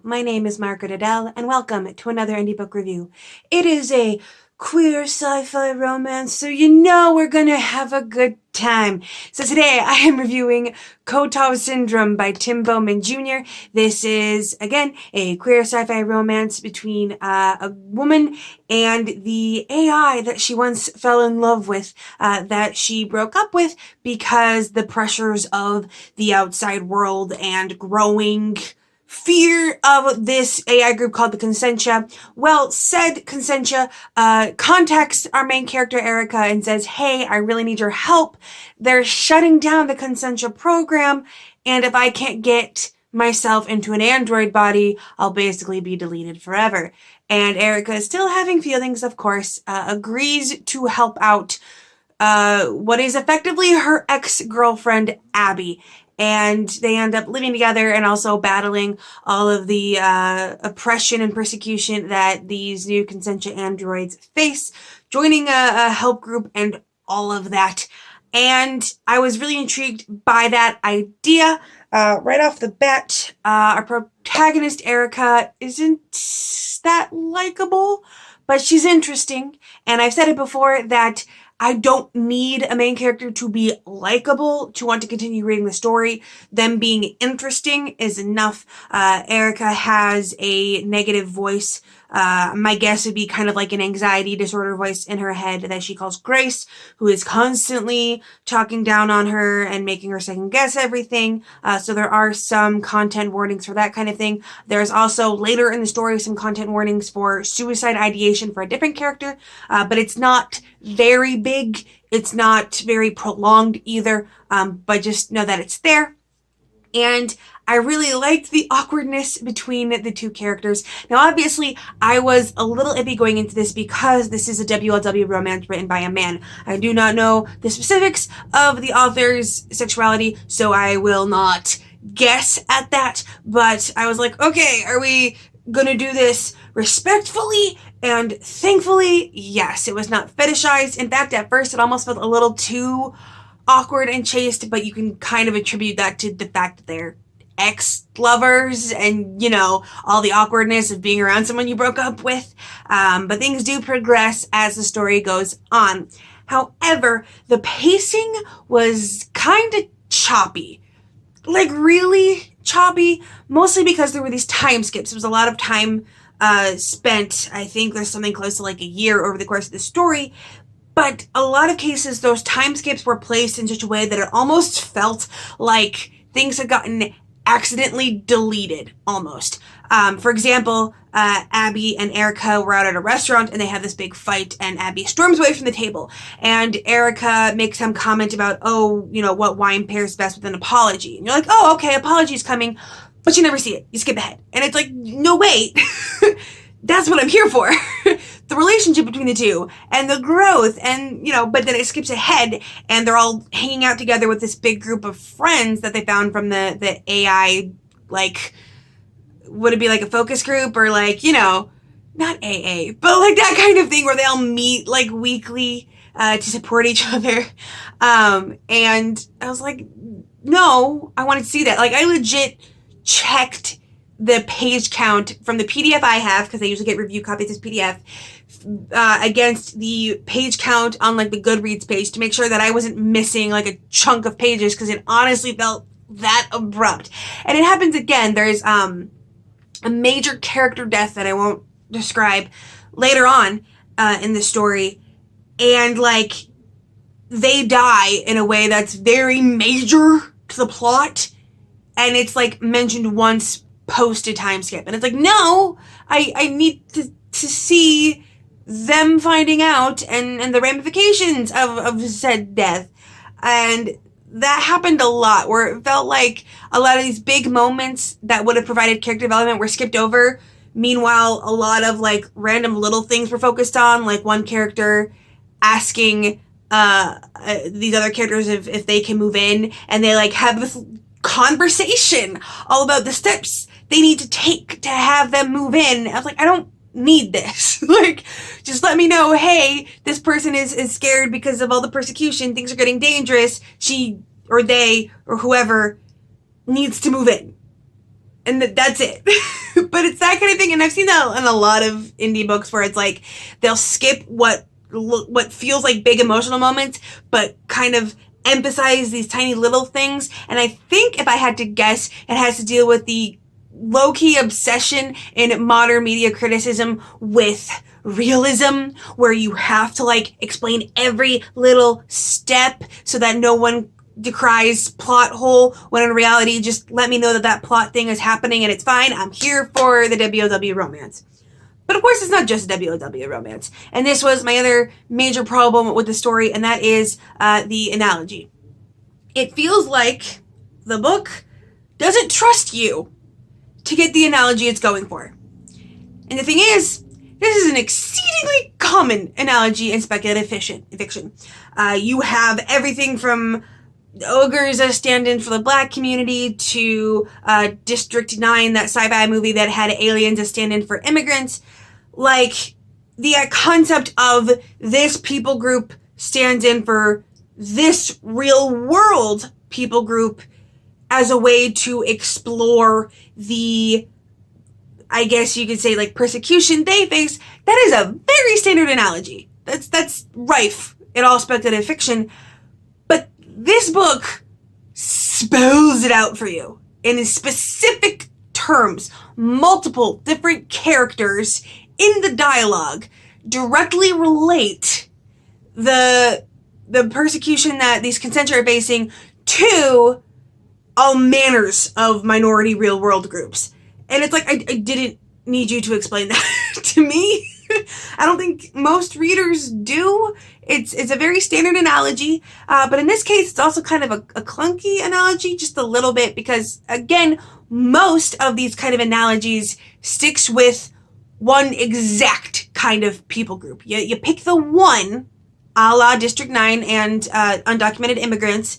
my name is Margaret Adele, and welcome to another indie book review. It is a queer sci-fi romance, so you know we're gonna have a good time. So today I am reviewing Kotov Syndrome by Tim Baughman Jr. This is, again, a queer sci-fi romance between a woman and the AI that she once fell in love with, that she broke up with because the pressures of the outside world and growing fear of this AI group called the Consentia. Well, said Consentia contacts our main character Erica and says, hey, I really need your help. They're shutting down the Consentia program, and if I can't get myself into an android body, I'll basically be deleted forever. And Erica is still having feelings, of course, agrees to help out what is effectively her ex-girlfriend, Abby. And they end up living together and also battling all of the oppression and persecution that these new Consentia androids face, joining a help group and all of that. And I was really intrigued by that idea. Right off the bat, our protagonist, Erica, isn't that likable, but she's interesting. And I've said it before that I don't need a main character to be likable to want to continue reading the story. Them being interesting is enough. Erica has a negative voice. My guess would be kind of like an anxiety disorder voice in her head that she calls Grace, who is constantly talking down on her and making her second guess everything. So there are some content warnings for that kind of thing. There's also later in the story some content warnings for suicide ideation for a different character, but it's not very big. It's not very prolonged either, but just know that it's there. And I really liked the awkwardness between the two characters. Now, obviously, I was a little iffy going into this because this is a WLW romance written by a man. I do not know the specifics of the author's sexuality, so I will not guess at that. But I was like, okay, are we gonna do this respectfully? And thankfully, yes, it was not fetishized. In fact, at first, it almost felt a little too awkward and chaste, but you can kind of attribute that to the fact that they're ex-lovers and, you know, all the awkwardness of being around someone you broke up with. But things do progress as the story goes on. However, the pacing was kind of choppy. Like, really choppy, mostly because there were these time skips. It was a lot of time spent. I think there's something close to like a year over the course of the story. But a lot of cases, those time skips were placed in such a way that it almost felt like things had gotten accidentally deleted, almost. For example, Abby and Erica were out at a restaurant and they have this big fight, and Abby storms away from the table. And Erica makes some comment about, oh, you know, what wine pairs best with an apology. And you're like, oh, okay, apology's coming, but you never see it. You skip ahead. And it's like, no, wait. That's what I'm here for. The relationship between the two and the growth, and, you know, but then it skips ahead and they're all hanging out together with this big group of friends that they found from the AI, like, would it be like a focus group or like, you know, not AA, but like that kind of thing where they all meet like weekly to support each other. And I was like, no, I wanted to see that. Like, I legit checked the page count from the PDF I have, because I usually get review copies as PDF, against the page count on like the Goodreads page to make sure that I wasn't missing like a chunk of pages, because it honestly felt that abrupt. And it happens again. There's a major character death that I won't describe later on in the story, and like they die in a way that's very major to the plot, and it's like mentioned once post a time skip, and it's like, no, I need to see them finding out and the ramifications of said death. And that happened a lot, where it felt like a lot of these big moments that would have provided character development were skipped over. Meanwhile, a lot of like random little things were focused on, like one character asking these other characters if they can move in, and they like have this conversation all about the steps they need to take to have them move in. I was like, I don't need this. Like, just let me know, hey, this person is scared because of all the persecution, things are getting dangerous, she or they or whoever needs to move in. And that's it. But it's that kind of thing, and I've seen that in a lot of indie books where it's like they'll skip what feels like big emotional moments, but kind of emphasize these tiny little things. And I think if I had to guess, it has to deal with the low-key obsession in modern media criticism with realism, where you have to like explain every little step so that no one decries plot hole, when in reality, just let me know that that plot thing is happening and it's fine. I'm here for the WOW romance. But of course, it's not just WOW romance. And this was my other major problem with the story, and that is the analogy. It feels like the book doesn't trust you to get the analogy it's going for. And the thing is, this is an exceedingly common analogy in speculative fiction. You have everything from ogres as stand-in for the black community to District 9, that sci-fi movie that had aliens as stand-in for immigrants. Like, the concept of this people group stands in for this real world people group as a way to explore the, I guess you could say, like, persecution they face. That is a very standard analogy. That's rife in all speculative fiction. But this book spells it out for you in specific terms. Multiple different characters in the dialogue directly relate the persecution that these consents are facing to all manners of minority real world groups. And it's like, I didn't need you to explain that to me. I don't think most readers do. It's a very standard analogy, but in this case, it's also kind of a clunky analogy, just a little bit, because again, most of these kind of analogies sticks with one exact kind of people group. You pick the one, a la District 9 and undocumented immigrants,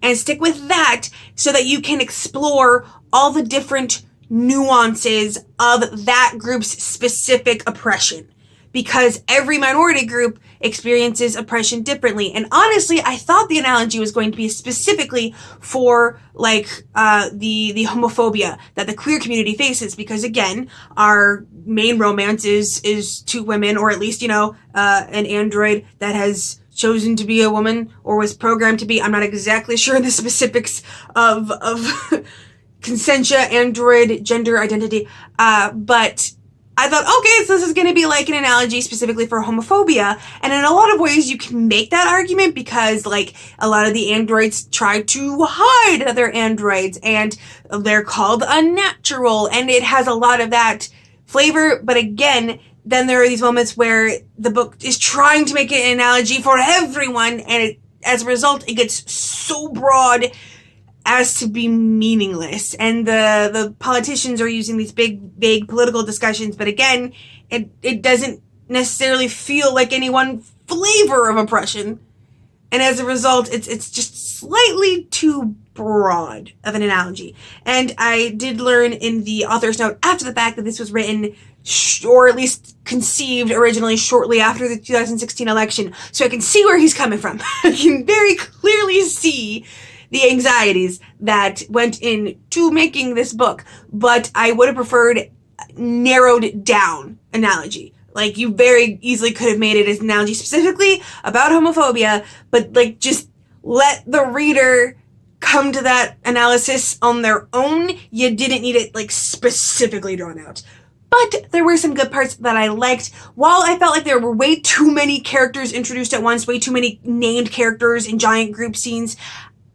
and stick with that so that you can explore all the different nuances of that group's specific oppression. Because every minority group experiences oppression differently. And honestly, I thought the analogy was going to be specifically for like the homophobia that the queer community faces. Because again, our main romance is two women, or at least, you know, an android that has chosen to be a woman or was programmed to be. I'm not exactly sure the specifics of consentia, android, gender identity, but I thought, okay, so this is going to be like an analogy specifically for homophobia. And in a lot of ways, you can make that argument because, like, a lot of the androids try to hide that they're androids and they're called unnatural. And it has a lot of that flavor. But again, then there are these moments where the book is trying to make it an analogy for everyone. And as a result, it gets so broad as to be meaningless. And the politicians are using these big, vague political discussions, but again, it doesn't necessarily feel like any one flavor of oppression. And as a result, it's just slightly too broad of an analogy. And I did learn in the author's note after the fact that this was written, or at least conceived originally shortly after the 2016 election. So I can see where he's coming from. I can very clearly see the anxieties that went into making this book, but I would have preferred narrowed down analogy. Like, you very easily could have made it as an analogy specifically about homophobia, but like, just let the reader come to that analysis on their own. You didn't need it like specifically drawn out. But there were some good parts that I liked. While I felt like there were way too many characters introduced at once, way too many named characters in giant group scenes,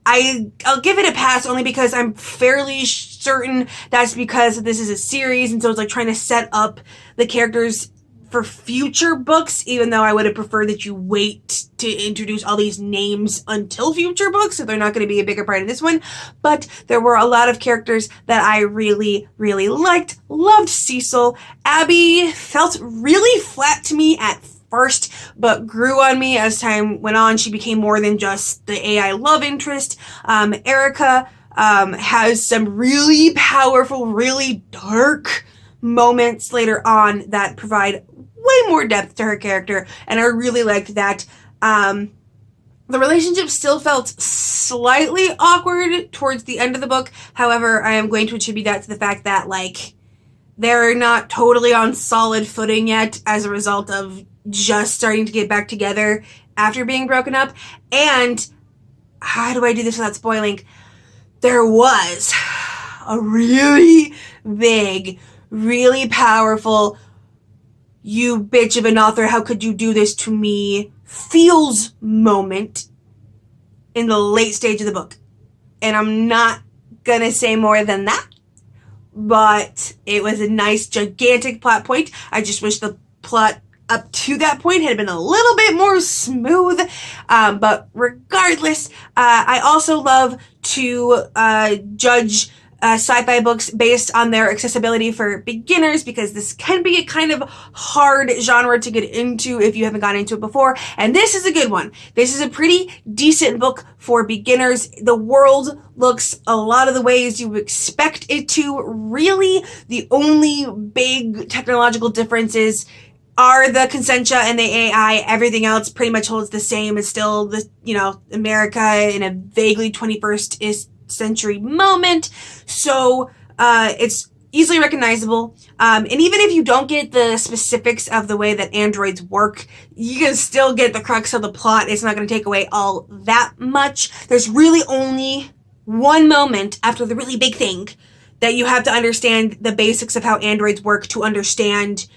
I'll give it a pass only because I'm fairly certain that's because this is a series, and so it's like trying to set up the characters for future books, even though I would have preferred that you wait to introduce all these names until future books, so they're not going to be a bigger part of this one. But there were a lot of characters that I really, really liked. Loved Cecil. Abby felt really flat to me at first, but grew on me as time went on. She became more than just the AI love interest. Erica has some really powerful, really dark moments later on that provide way more depth to her character, and I really liked that. The relationship still felt slightly awkward towards the end of the book. However, I am going to attribute that to the fact that, like, they're not totally on solid footing yet as a result of just starting to get back together after being broken up. And how do I do this without spoiling? There was a really big, really powerful, you bitch of an author, how could you do this to me, feels moment in the late stage of the book. And I'm not gonna say more than that, but it was a nice, gigantic plot point. I just wish the plot up to that point had been a little bit more smooth. But regardless, I also love to judge sci-fi books based on their accessibility for beginners, because this can be a kind of hard genre to get into if you haven't gone into it before. And this is a good one. This is a pretty decent book for beginners. The world looks a lot of the ways you expect it to. Really, the only big technological differences are the consentia and the AI. Everything else pretty much holds the same. It's still the, America in a vaguely 21st century moment. So it's easily recognizable. And even if you don't get the specifics of the way that androids work, you can still get the crux of the plot. It's not going to take away all that much. There's really only one moment after the really big thing that you have to understand the basics of how androids work to understand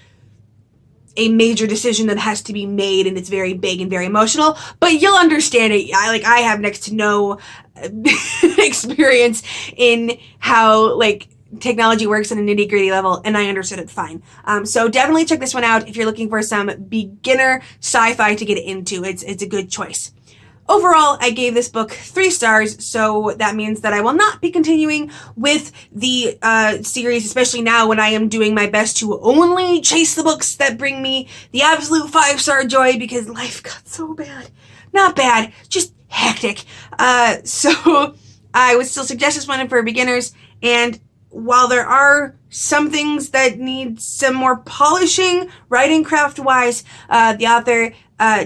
a major decision that has to be made, and it's very big and very emotional, but you'll understand it. I have next to no experience in how, technology works on a nitty-gritty level, and I understood it fine. So definitely check this one out if you're looking for some beginner sci-fi to get into. It's a good choice. Overall, I gave this book 3 stars, so that means that I will not be continuing with the series, especially now when I am doing my best to only chase the books that bring me the absolute 5-star joy, because life got so bad. Not bad, just hectic. So I would still suggest this one for beginners, and while there are some things that need some more polishing, writing craft-wise, the author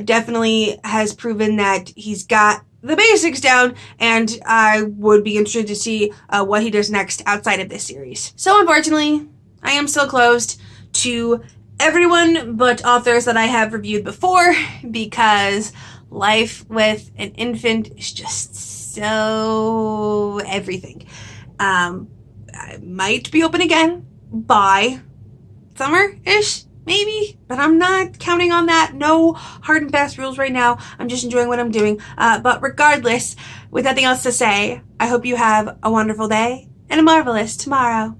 definitely has proven that he's got the basics down, and I would be interested to see what he does next outside of this series. So unfortunately, I am still closed to everyone but authors that I have reviewed before, because life with an infant is just so everything. I might be open again by summer-ish, maybe, but I'm not counting on that. No hard and fast rules right now. I'm just enjoying what I'm doing. But regardless, with nothing else to say, I hope you have a wonderful day and a marvelous tomorrow.